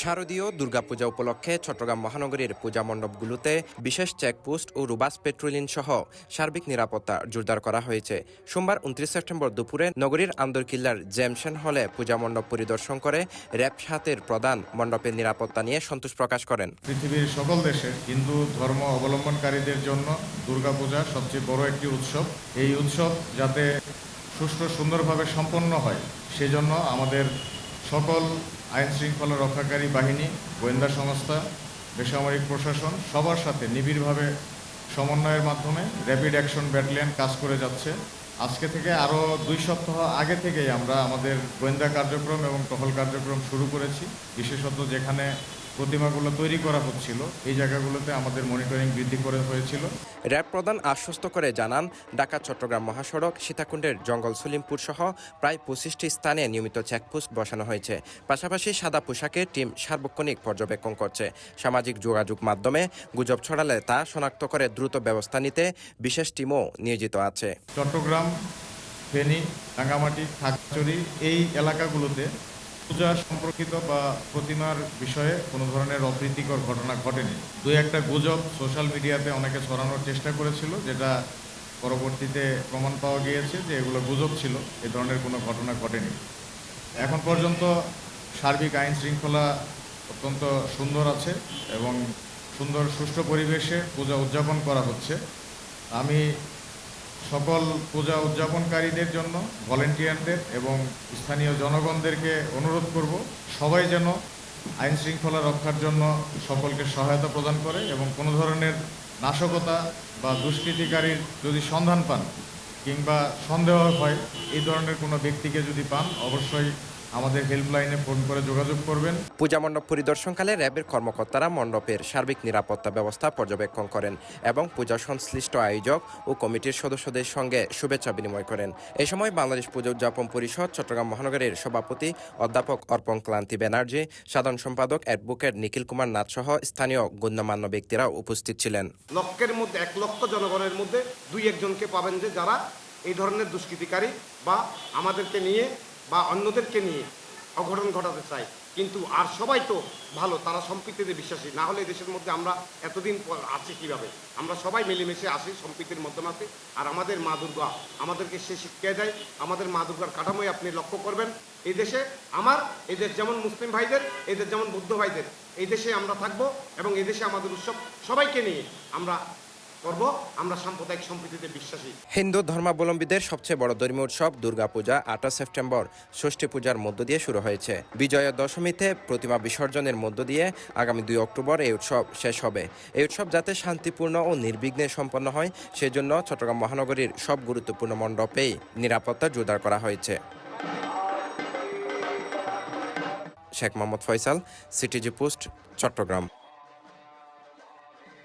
শারদীয় দুর্গাপূজা উপলক্ষে চট্টগ্রাম মহানগরীর পূজা মণ্ডপগুলোতে বিশেষ চেকপোস্ট ও রুবাস পেট্রোলিং সহ সার্বিক নিরাপত্তা জোরদার করা হয়েছে। সোমবার 29 সেপ্টেম্বর দুপুরে নগরীর আন্দরকিল্লার জেমসেন হলে পূজা মণ্ডপ পরিদর্শন করে র্যাব ৭-এর প্রধান মণ্ডপের নিরাপত্তা নিয়ে সন্তোষ প্রকাশ করেন। পৃথিবীর সকল দেশে হিন্দু ধর্ম অবলম্বনকারীদের জন্য দুর্গাপূজা সবচেয়ে বড় একটি উৎসব। এই উৎসব যাতে সুষ্ঠু সুন্দরভাবে সম্পন্ন হয় সেজন্য আমাদের সকল আইন শৃঙ্খলা রক্ষাকারী বাহিনী, গোয়েন্দা সংস্থা, বেসামরিক প্রশাসন সবার সাথে নিবিড়ভাবে সমন্বয়ের মাধ্যমে র্যাপিড অ্যাকশন ব্যাটালিয়ন কাজ করে যাচ্ছে। আজকে থেকে আরও 2 সপ্তাহ আগে থেকেই আমরা আমাদের গোয়েন্দা কার্যক্রম এবং টহল কার্যক্রম শুরু করেছি। বিশেষত যেখানে প্রতিমাগুলো তৈরি করা হচ্ছিল এই জায়গাগুলোতে আমাদের মনিটরিং বৃদ্ধি করে হয়েছিল। র্যাব প্রধান আশ্বস্ত করে জানান, ঢাকা চট্টগ্রাম মহাসড়ক, সীতাকুণ্ডের জঙ্গল সলিমপুর সহ প্রায় 25টি স্থানে নিয়মিত চেকপোস্ট বসানো হয়েছে। পাশাপাশি সাদা পোশাকের টিম সার্বক্ষণিক পর্যবেক্ষণ করছে। সামাজিক যোগাযোগ মাধ্যমে গুজব ছড়ালে তা শনাক্ত করে দ্রুত ব্যবস্থা নিতে বিশেষ টিমও নিয়োজিত আছে। চট্টগ্রাম, ফেনী, রাঙ্গামাটি, খাগড়াছড়ি এই এলাকাগুলোতে পূজা সম্পর্কিত বা প্রতিমার বিষয়ে কোনো ধরনের অপ্রীতিকর ঘটনা ঘটেনি। 2-1টা গুজব সোশ্যাল মিডিয়াতে অনেকে ছড়ানোর চেষ্টা করেছিল, যেটা পরবর্তীতে প্রমাণ পাওয়া গিয়েছে যে এগুলো গুজব ছিল, এ ধরনের কোনো ঘটনা ঘটেনি। এখন পর্যন্ত সার্বিক আইন শৃঙ্খলা অত্যন্ত সুন্দর আছে এবং সুন্দর সুষ্ঠু পরিবেশে পূজা উদযাপন করা হচ্ছে। আমি সকল পূজা উদযাপনকারীদের জন্য ভলেন্টিয়ারদের এবং স্থানীয় জনগণদেরকে অনুরোধ করব, সবাই যেন আইন শৃঙ্খলা রক্ষার জন্য সকলকে সহায়তা প্রদান করে এবং কোনো ধরনের নাশকতা বা দুষ্কৃতিকারীর যদি সন্ধান পান কিংবা সন্দেহ হয় এই ধরনের কোনো ব্যক্তিকে যদি পান অবশ্যই আমাদের হেল্পলাইনে ফোন করে যোগাযোগ করবেন। পূজা মণ্ডপ পরিদর্শনকালে র্যাবের কর্মকর্তারা মণ্ডপের সার্বিক নিরাপত্তা ব্যবস্থা পর্যবেক্ষণ করেন এবং পূজা সংশ্লিষ্ট আয়োজক ও কমিটির সদস্যদের সঙ্গে শুভেচ্ছা বিনিময় করেন। এ সময় বাংলাদেশ পূজা উদযাপন পরিষদ চট্টগ্রাম মহানগরের সভাপতি অধ্যাপক অর্পণ ক্লান্তি ব্যানার্জি, সাধারণ সম্পাদক অ্যাডভোকেট নিখিল কুমার নাথ সহ স্থানীয় গণ্যমান্য ব্যক্তিরা উপস্থিত ছিলেন। লক্ষের মধ্যে 1 লক্ষ জনগণের মধ্যে 2-1 জনকে পাবেন যে যারা এই ধরনের দুষ্কৃতিকারী বা আমাদেরকে নিয়ে বা অন্যদেরকে নিয়ে অঘটন ঘটাতে চায়। কিন্তু আর সবাই তো ভালো, তারা সম্প্রীতিতে বিশ্বাসী। না হলে দেশের মধ্যে আমরা এতদিন আছি কীভাবে? আমরা সবাই মিলেমিশে আসি, সম্প্রীতির মধ্যে আছি। আর আমাদের মা দুর্গা আমাদেরকে সে শিক্ষা দেয়। আমাদের মা দুর্গার কাঠামোয় আপনি লক্ষ্য করবেন, এই দেশে এই দেশ যেমন মুসলিম ভাইদের, এই দেশ যেমন বৌদ্ধ ভাইদের, এই দেশে আমরা থাকবো এবং এই দেশে আমাদের উৎসব সবাইকে নিয়ে আমরা করব। আমরা সাম্প্রদায়িক সম্প্রীতিতে বিশ্বাসী। হিন্দু ধর্মাবলম্বীদের সবচেয়ে বড় ধর্মীয় উৎসব দুর্গাপূজা 28 সেপ্টেম্বর ষষ্ঠী পূজার মধ্য দিয়ে শুরু হয়েছে। বিজয়া দশমীতে প্রতিমা বিসর্জনের মধ্য দিয়ে আগামী 2 অক্টোবর এই উৎসব শেষ হবে। এই উৎসব যাতে শান্তিপূর্ণ ও নির্বিঘ্নে সম্পন্ন হয় সেজন্য চট্টগ্রাম মহানগরীর সব গুরুত্বপূর্ণ মণ্ডপেই নিরাপত্তা জোরদার করা হয়েছে। Sheikh Mohammad Faisal, CTG post, Chittagong.